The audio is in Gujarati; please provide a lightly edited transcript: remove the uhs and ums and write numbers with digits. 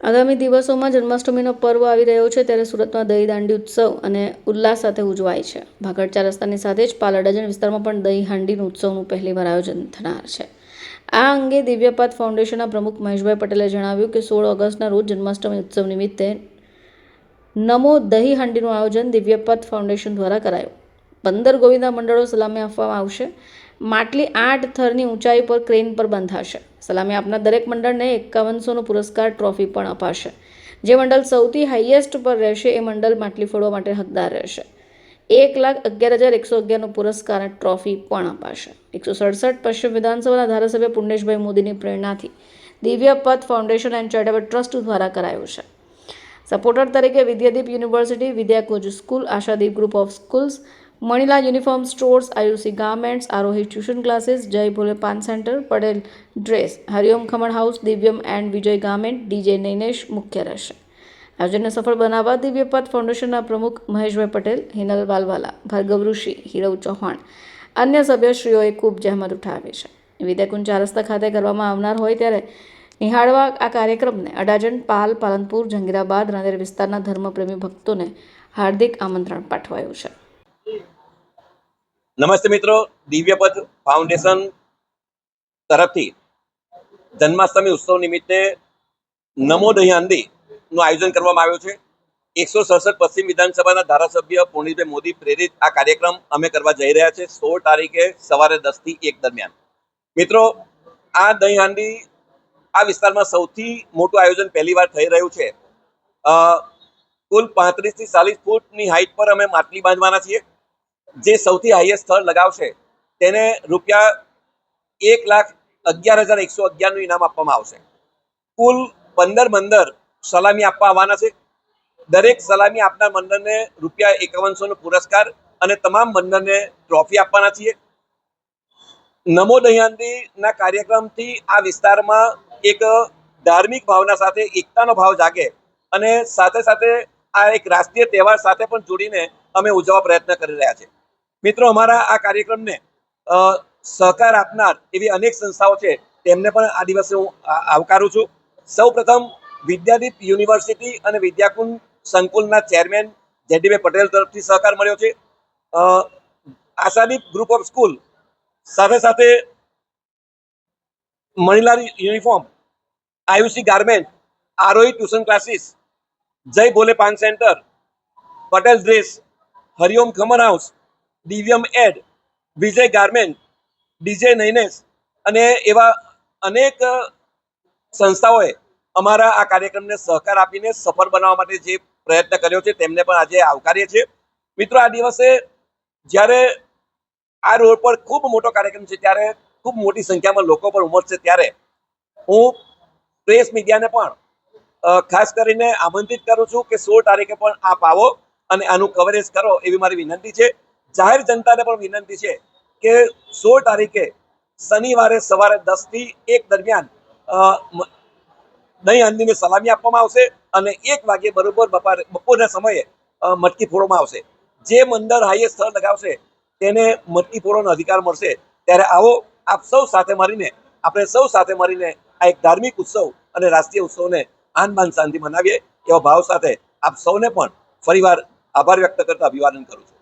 આગામી દિવસોમાં જન્માષ્ટમીનો પર્વ આવી રહ્યો છે ત્યારે સુરતમાં દહીં દાંડી ઉત્સવ અને ઉલ્લાસ સાથે ઉજવાય છે. ભાગડ ચાર રસ્તાની સાથે જ પાલ અડાજણ વિસ્તારમાં પણ દહીં હાંડીનું ઉત્સવનું પહેલીવાર આયોજન થનાર છે. આ અંગે દિવ્યપાથ ફાઉન્ડેશનના પ્રમુખ મહેશભાઈ પટેલે જણાવ્યું કે 16 ઓગસ્ટના રોજ જન્માષ્ટમી ઉત્સવ નિમિત્તે નમો દહીં હાંડીનું આયોજન દિવ્યપાથ ફાઉન્ડેશન દ્વારા કરાયું. 15 ગોવિંદા મંડળો સલામી આપવામાં આવશે. માટલી 8 થરની ઊંચાઈ પર ક્રેન પર બંધાશે. સલામી આપનાર દરેક મંડળને 5100નો પુરસ્કાર ટ્રોફી પણ અપાશે. જે મંડળ સૌથી હાઈએસ્ટ પર રહેશે એ મંડળ માટલી ફોડવા માટે હકદાર રહેશે. 1,11,111નો પુરસ્કાર અને ટ્રોફી પણ અપાશે. 167 પશ્ચિમ વિધાનસભાના ધારાસભ્ય પુણ્યેશભાઈ મોદીની પ્રેરણાથી Divyapath foundation and charitable trust દ્વારા કરાયું છે. સપોર્ટર તરીકે Vidyadeep university, Vidyakunj school, Ashadeep group of schools, Manilal uniform stores, Ayusi garments, Arohi tuition classes, Jay Bhole paan centre, Patel dress, Hariom khaman house, Divyam and Vijay garment, DJ Nainesh મુખ્ય રહેશે. આયોજનને સફળ બનાવવા દિવ્યપાથ ફાઉન્ડેશનના પ્રમુખ મહેશભાઈ પટેલ, હિનલ વાલવાલા, ભાર્ગવ ઋષિ, હિરવ ચૌહાણ, અન્ય સભ્યશ્રીઓએ ખૂબ જહેમત ઉઠાવી છે. વિદ્યાકુંજ ચાર રસ્તા ખાતે કરવામાં આવનાર હોય ત્યારે નિહાળવા આ કાર્યક્રમને અડાજણ, પાલ, પાલનપુર, જંગીરાબાદ, રાંદેર વિસ્તારના ધર્મપ્રેમી ભક્તોને હાર્દિક આમંત્રણ પાઠવાયું છે. નમસ્તે મિત્રો, દિવ્યપથ ફાઉન્ડેશન તરફથી જન્માષ્ટમી ઉત્સવ નિમિત્તે નમો દહીં હાંડીનું આયોજન કરવામાં આવ્યું છે. 167 પશ્ચિમ વિધાનસભાના ધારાસભ્ય પુણ્યેશભાઈ મોદી પ્રેરિત આ કાર્યક્રમ અમે કરવા જઈ રહ્યા છે 16 તારીખે સવારે 10 થી 1 દરમિયાન. મિત્રો, આ દહીં હાંડી આ વિસ્તારમાં સૌથી મોટું આયોજન પહેલીવાર થઈ રહ્યું છે. કુલ 35 થી 40 ફૂટની હાઈટ પર અમે માટલી બાંધવાના છીએ. જે સૌથી હાઈએસ્ટ સ્થળ લગાવશે તેને ₹1,11,111નું ઇનામ આપવામાં આવશે. કુલ 15 મંડળ સલામી આપવા આવવાના છે. દરેક સલામી આપનાર મંડળને ₹5100નો પુરસ્કાર અને તમામ મંડળને ટ્રોફી આપવાના છીએ. નમો દહીં હાંડીના કાર્યક્રમથી આ વિસ્તારમાં એક ધાર્મિક ભાવના સાથે એકતાનો ભાવ જાગે અને સાથે સાથે આ એક રાષ્ટ્રીય તહેવાર સાથે પણ જોડીને અમે ઉજવવા પ્રયત્ન કરી રહ્યા છીએ. મિત્રો, અમારા આ કાર્યક્રમને સહકાર આપનાર એવી અનેક સંસ્થાઓ છે, તેમને પણ આ દિવસે હું આવકારું છું. સૌપ્રથમ વિદ્યાદીપ યુનિવર્સિટી અને વિદ્યાકુંજ સંકુલના ચેરમેન જેડીભાઈ પટેલ તરફથી સહકાર મળ્યો છે. આશાદીપ ગ્રુપ ઓફ સ્કૂલ, સાથે સાથે Manilal uniform, Ayusi garment, Arohi tuition classes, Jay Bhole paan centre, Patel dress, Hariom khaman house, Divyam and, Vijay garment, DJ Nainesh અને એવા અનેક સંસ્થાઓએ અમારા આ કાર્યક્રમને સહકાર આપીને સફળ બનાવવા માટે જે પ્રયત્ન કર્યો છે તેમને પણ આજે આવકારીએ છીએ. મિત્રો, આ દિવસે જ્યારે આ રોડ પર ખૂબ મોટો કાર્યક્રમ છે, ત્યારે ખૂબ મોટી સંખ્યામાં લોકો પણ ઉમટશે, ત્યારે હું પ્રેસ મીડિયાને પણ ખાસ કરીને આમંત્રિત કરું છું કે 16 તારીખે પણ આપ આવો અને આનું કવરેજ કરો એવી મારી વિનંતી છે. જાહેર જનતાને પણ વિનંતી છે કે 16 તારીખે શનિવારે સવારે 10 થી 1 દરમિયાન દહીં હાંડીની સલામી આપવામાં આવશે અને 1 વાગે બરોબર બપોરના સમયે મટકી ફોડવામાં આવશે. જે મંડળ હાઈએસ્ટ સ્થળ લગાવશે તેને મટકી ફોડવાનો અધિકાર મળશે. ત્યારે આવો, આપ સૌ સાથે મળીને આ એક ધાર્મિક ઉત્સવ અને રાષ્ટ્રીય ઉત્સવને આન બાન શાંતિ મનાવીએ એવા ભાવ સાથે આપ સૌને પણ ફરીવાર આભાર વ્યક્ત કરતા અભિવાદન કરું છું.